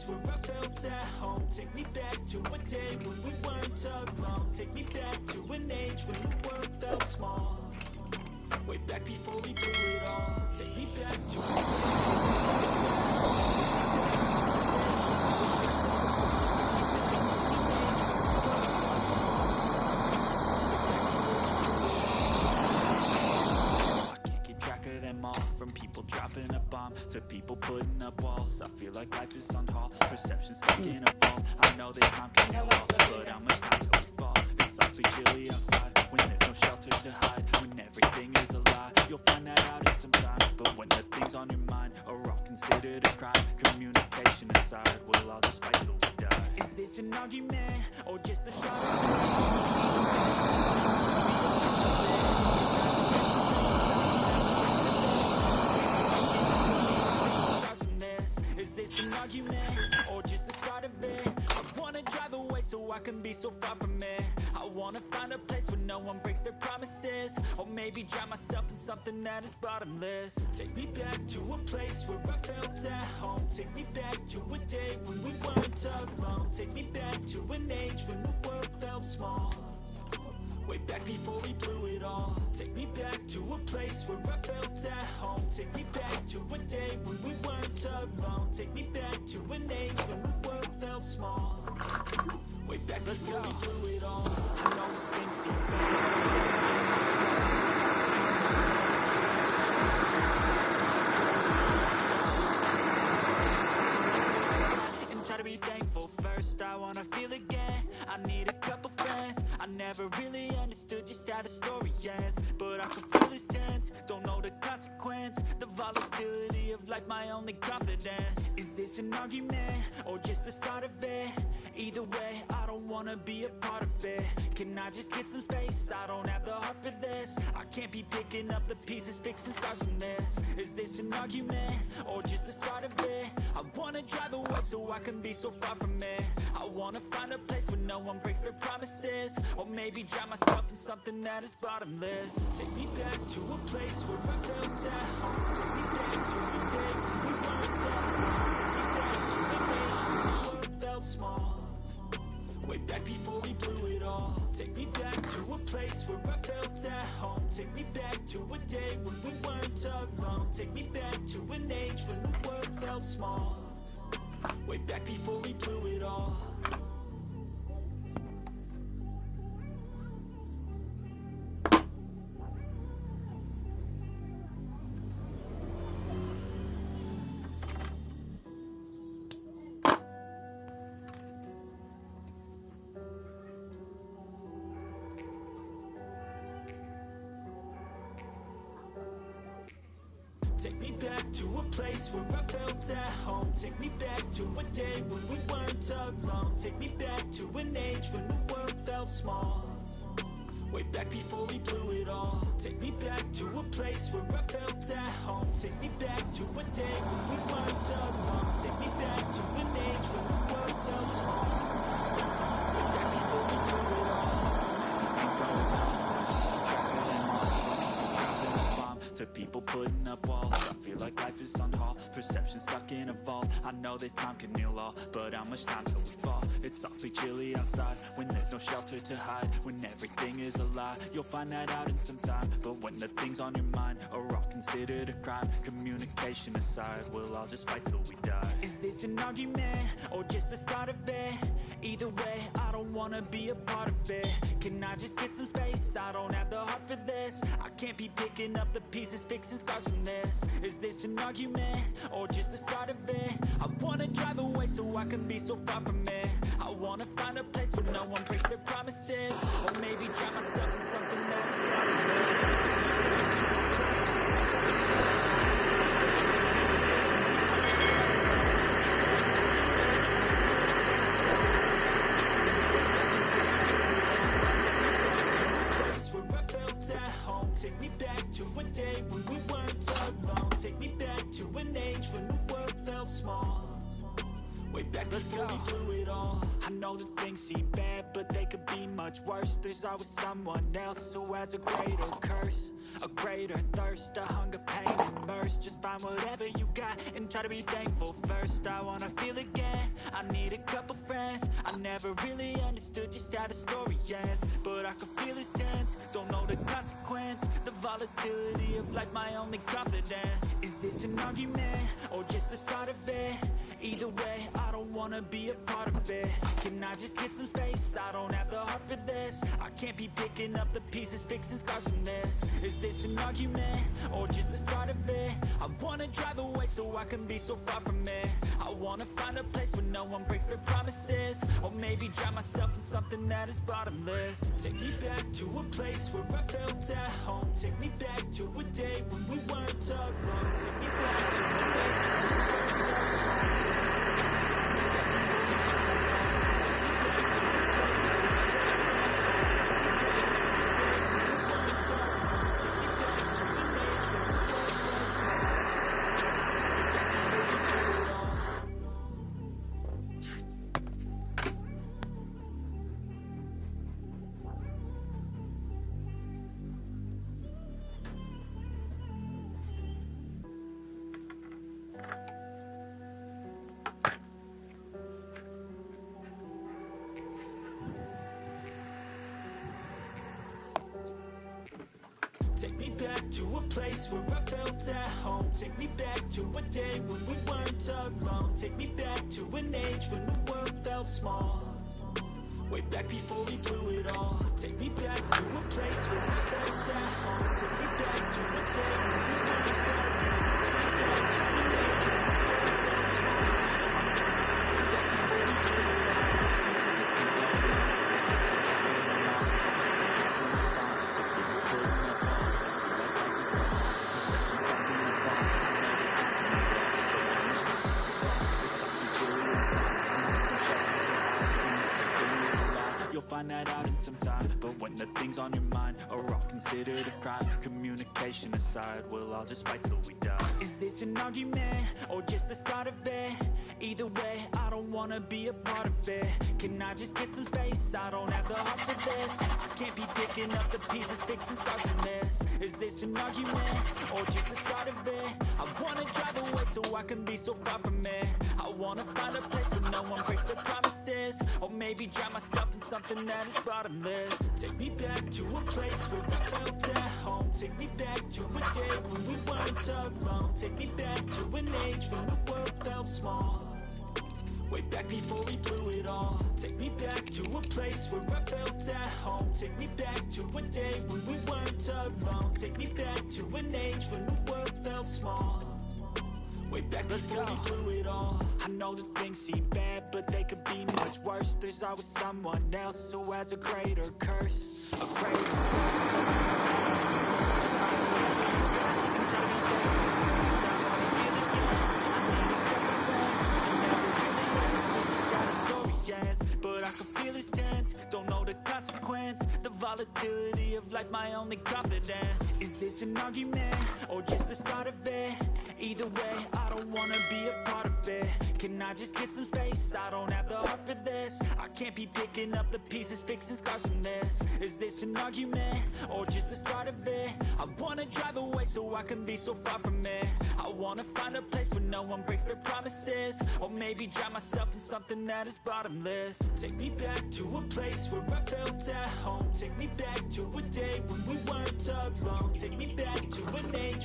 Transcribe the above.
place where I felt at home. Take me back to a day when we weren't alone. Take me back to an age when the world felt small. Way back before we blew it all. Take me back to a from people dropping a bomb to people putting up walls. I feel like life is on hold, perception stuck in a vault. I know that time can heal all, but how much time till we fall? It's awfully chilly outside when there's no shelter to hide. When everything is a lie, you'll find that out in some time. But when the things on your mind are all considered a crime, communication aside, we'll all just fight till we die. Is this an argument or just a start? Is this an argument or just the start of it? I wanna drive away so I can be so far from it. I wanna find a place where no one breaks their promises, or maybe drown myself in something that is bottomless. Take me back to a place where I felt at home. Take me back to a day when we weren't alone. Take me back to an age when the world felt small. Way back before we blew it all. Take me back to a place where I felt at home. Take me back to a day when we weren't alone. Take me back to an age when the world felt small. Way back before we blew it all. I know things seem bad. And try to be thankful first. I wanna feel again. I need a couple friends. I never really understood just how the story ends, but I can feel this tense, don't know the consequence. The volatility of life, my only confidence. Is this an argument or just the start of it? Either way, I don't wanna be a part of it. Can I just get some space? I don't have the heart for this. I can't be picking up the pieces, fixing scars from this. Is this an argument or just the start of it? I wanna drive away so I can be so far from it. I wanna find a place where no one breaks their promises, or maybe drown myself in something that is bottomless. Take me back to a place where I felt at home. Take me back to a day when we weren't alone. Take me back to a day when the world felt small. Way back before we blew it all. Take me back to a place where I felt at home. Take me back to a day when we weren't alone. Take me back to an age when the world felt small. Way back before we blew it all. Take me back to a place where I felt at home. Take me back to a day when we weren't alone. Take me back to an age when the world felt small. Way back before we blew it all. Take me back to a place where I felt at home. Take me back to a day when we weren't alone. Take me back to an age when the world felt small. Way back before we blew it all. Things going on. To people putting up walls, I feel like life is on hold, perception stuck in a vault. I know that time can heal all, but how much time till we fall? It's awfully chilly outside when there's no shelter to hide. When everything is a lie, you'll find that out in some time. But when the things on your mind are all considered a crime, communication aside, we'll all just fight till we die. Is this an argument or just the start of it? Either way, I don't wanna be a part of it. Can I just get some space? I don't have the heart for this. I can't be picking up the pieces, fixing scars from this. Is this an argument or just the start of it? I wanna drive away so I can be so far from it. I wanna find a place where no one breaks their promises, or maybe drown myself in something that's take me back to a day when we weren't alone. Take me back to an age when the world felt small. Way back before we blew it all. I know that things seem bad, but but they could be much worse. There's always someone else who has a greater curse, a greater thirst, a hunger, pain, and mercy. Just find whatever you got and try to be thankful first. I wanna feel again, I need a couple friends. I never really understood just how the story ends, but I can feel it's tense, don't know the consequence. The volatility of life, my only confidence. Is this an argument, or just the start of it? Either way, I don't wanna be a part of it. Can I just get some space? I don't have the heart for this. I can't be picking up the pieces, fixing scars from this. Is this an argument, or just the start of it? I wanna drive away so I can be so far from it. I wanna find a place where no one breaks their promises, or maybe drown myself in something that is bottomless. Take me back to a place where I felt at home. Take me back to a day when we weren't alone. Take me back to a Take me back to a place where I felt at home. Take me back to a day when we weren't alone. Take me back to an age when the world felt small, way back before we blew it all. Take me back to a place where I felt at home. Take me back to a day when we weren't alone. Find that out in some time, but when the things on your mind are all considered a crime, communication aside, we'll all just fight till we die. Is this an argument, or just the start of it? Either way, I don't wanna be a part of it. Can I just get some space? I don't have the heart for this. I can't be picking up the pieces, fixing scars from this. Is this an argument, or just the start of it? I wanna drive away so I can be so far from it. I wanna find a place where no one breaks their promises, or maybe drown myself in something that is bottomless. Take me back to a place where I felt at home. Take me back to a day when we weren't alone. Take me back to an age when the world felt small, way back before we blew it all. Take me back to a place where I felt at home. Take me back to a day when we weren't alone. Take me back to an age when the world felt small, way back before we blew it all. I know that things seem bad, but they could be much worse. There's always someone else who has a greater curse, a greater but I can feel it's tense, don't know the consequence. The volatility of life, my only confidence. Is this an argument, or just the start of it? Either way, I don't wanna be a part of it. Can I just get some space? I don't have the heart for this. I can't be picking up the pieces, fixing scars from this. Is this an argument, or just the start of it? I wanna drive away so I can be so far from it. I wanna find a place where no one breaks their promises, or maybe drown myself in something that is bottomless. Take me back to a place where I felt at home. Take me back to a day when we weren't alone. Take me back to an age